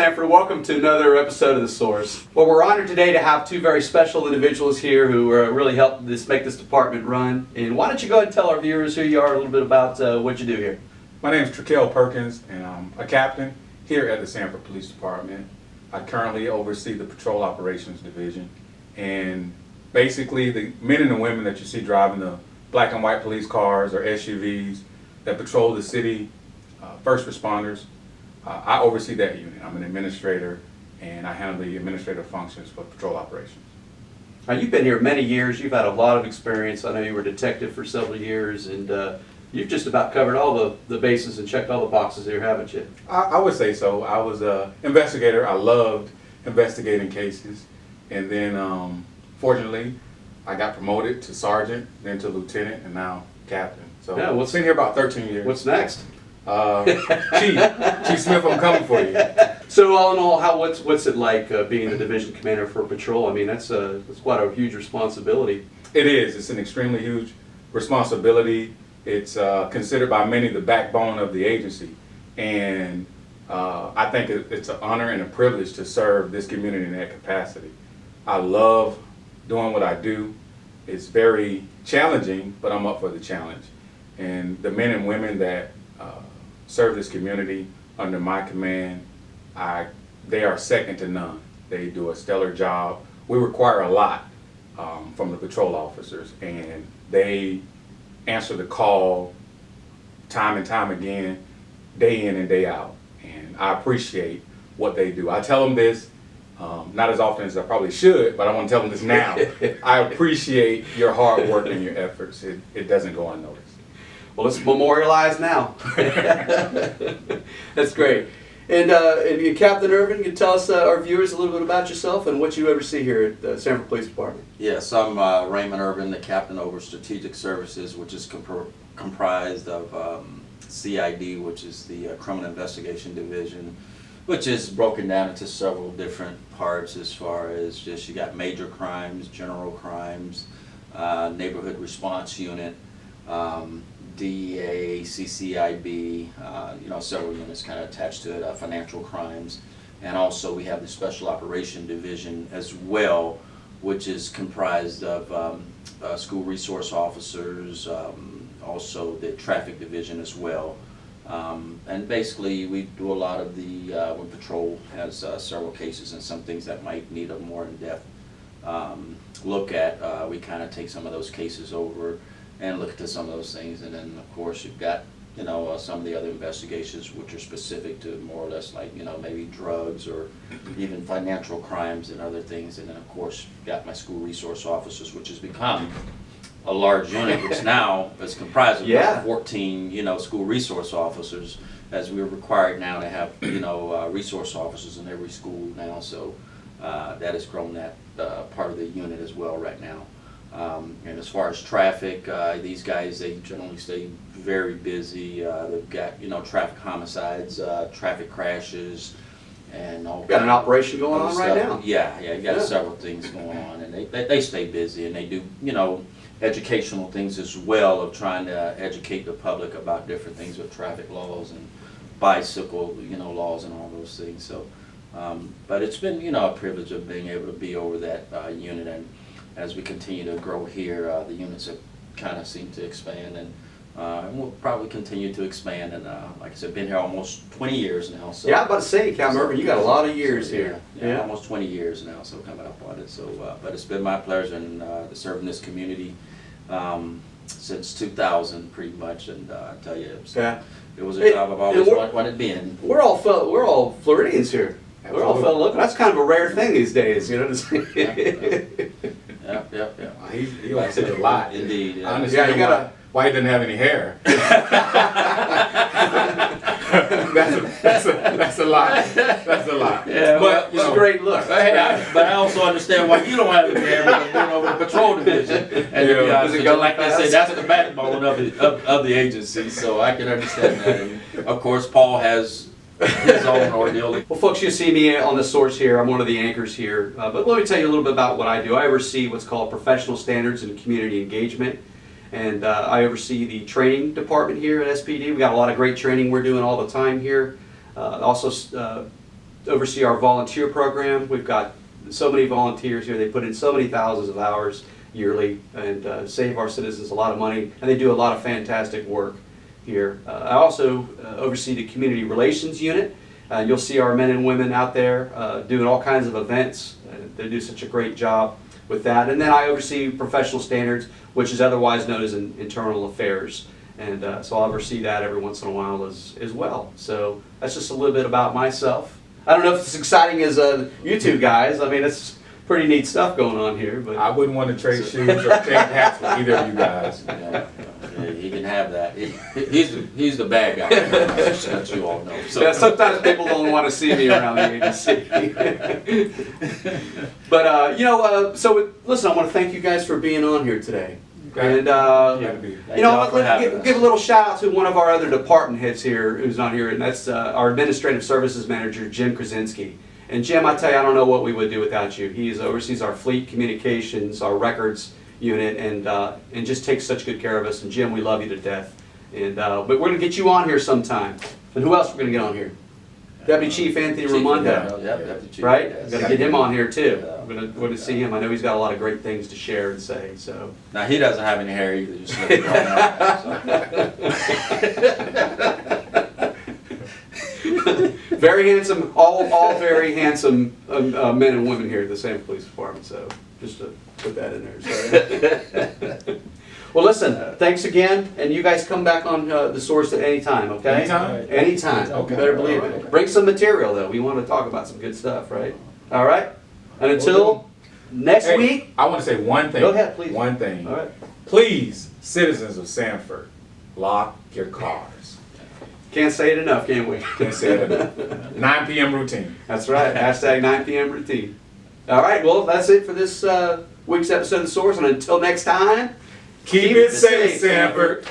Sanford. Welcome to another episode of The Source. Well, we're honored today to have two very special individuals here who really helped make this department run. And why don't you go ahead and tell our viewers who you are, a little bit about what you do here. My name is Traquel Perkins, and I'm a captain here at the Sanford Police Department. I currently oversee the Patrol Operations Division. And basically, the men and the women that you see driving the black and white police cars or SUVs that patrol the city, first responders, I oversee that unit. I'm an administrator, and I handle the administrative functions for patrol operations. Now, you've been here many years. You've had a lot of experience. I know you were a detective for several years, and you've just about covered all the bases and checked all the boxes here, haven't you? I would say so. I was an investigator. I loved investigating cases. And then, fortunately, I got promoted to sergeant, then to lieutenant, and now captain. So yeah, I've been here about 13 years. What's next? Chief Smith, I'm coming for you. So all in all, what's it like being the division commander for patrol? I mean, that's quite a huge responsibility. It is. It's an extremely huge responsibility. It's considered by many the backbone of the agency, and I think it's an honor and a privilege to serve this community in that capacity. I love doing what I do. It's very challenging, but I'm up for the challenge. And the men and women that serve this community under my command, they are second to none. They do a stellar job. We require a lot from the patrol officers, and they answer the call time and time again, day in and day out. And I appreciate what they do. I tell them this, not as often as I probably should, but I want to tell them this now. I appreciate your hard work and your efforts. It doesn't go unnoticed. Well, let's memorialize now. That's great. And Captain Irvin, you tell us, our viewers, a little bit about yourself and what you oversee here at the Sanford Police Department. Yes, I'm Raymond Irvin, the captain over Strategic Services, which is comprised of CID, which is the Criminal Investigation Division, which is broken down into several different parts as far as just you got major crimes, general crimes, neighborhood response unit, DEA, CCIB, several units kind of attached to it, financial crimes, and also we have the Special Operation Division as well, which is comprised of school resource officers, also the Traffic Division as well. And basically we do a lot of the, when patrol has several cases and some things that might need a more in-depth look at, we kind of take some of those cases over and look at some of those things. And then of course you've got some of the other investigations which are specific to more or less like maybe drugs or even financial crimes and other things. And then of course you've got my school resource officers, which has become a large unit, which now is comprised of about 14 school resource officers, as we're required now to have resource officers in every school now. So that has grown that part of the unit as well right now. And as far as traffic, these guys, they generally stay very busy. They've got traffic homicides, traffic crashes, and all. Got an operation going on right now. Yeah, you got several things going on, and they stay busy, and they do educational things as well, of trying to educate the public about different things with traffic laws and bicycle laws and all those things. So, but it's been a privilege of being able to be over that unit, and as we continue to grow here, the units have kind of seemed to expand, and we'll probably continue to expand. And like I said, been here almost 20 years now. So yeah, I'm about to say, Captain Irvin, you got a lot of years here. Yeah, almost 20 years now, so coming up on it. So, but it's been my pleasure and serving this community since 2000, pretty much. And I tell you, it was a job I've always wanted to be in. We're all Floridians here. Absolutely. We're all fellow local. That's kind of a rare thing these days, to say. Yeah. He likes it a lot. Indeed. Yeah. I understand why he didn't have any hair. that's a lot. That's a lot. Yeah, but it's a great look. But I also understand why you don't have any hair because you're over the patrol division. And like I said, that's the backbone of the agency, so I can understand that. And of course, Paul has his own ordeal. Well, folks, you see me on The Source here. I'm one of the anchors here. But let me tell you a little bit about what I do. I oversee what's called professional standards and community engagement. And I oversee the training department here at SPD. We got a lot of great training we're doing all the time here. Also oversee our volunteer program. We've got so many volunteers here. They put in so many thousands of hours yearly and save our citizens a lot of money, and they do a lot of fantastic work here. I also oversee the community relations unit. You'll see our men and women out there doing all kinds of events. They do such a great job with that. And then I oversee professional standards, which is otherwise known as internal affairs. And so I'll oversee that every once in a while as well. So that's just a little bit about myself. I don't know if it's as exciting as you two guys. I mean, it's pretty neat stuff going on here. But I wouldn't want to trade shoes or trade hats with either of you guys. Yeah, he can have that. He's the bad guy, that you all know. So. Yeah, sometimes people don't want to see me around the agency. But, so listen, I want to thank you guys for being on here today. And, give a little shout out to one of our other department heads here who's not here, and that's our administrative services manager, Jim Krasinski. And Jim, I tell you, I don't know what we would do without you. He oversees our fleet communications, our records unit, and just takes such good care of us. And Jim, we love you to death. And but we're going to get you on here sometime. And who else we're going to get on here? Deputy Chief Anthony Raimondo. Yeah, Deputy Chief. Right? Yes. Got to get him on here too. Yeah. We're going to see him. I know he's got a lot of great things to share and say. So. Now he doesn't have any hair either. Just let it go now, Very handsome, all very handsome men and women here at the Sanford Police Department. So just to put that in there. So. Well, listen, thanks again, and you guys come back on the source at any time, okay? Anytime? Anytime. Okay. You better believe it. Bring some material, though. We want to talk about some good stuff, right? All right? And until next Hey, week. I want to say one thing. Go ahead, please. One thing. All right. Please, citizens of Sanford, lock your cars. Can't say it enough, can we? Can't say it enough. 9 p.m. routine. That's right. Hashtag 9 p.m. routine. All right. Well, that's it for this week's episode of The Source. And until next time, Keep it safe, Sanford.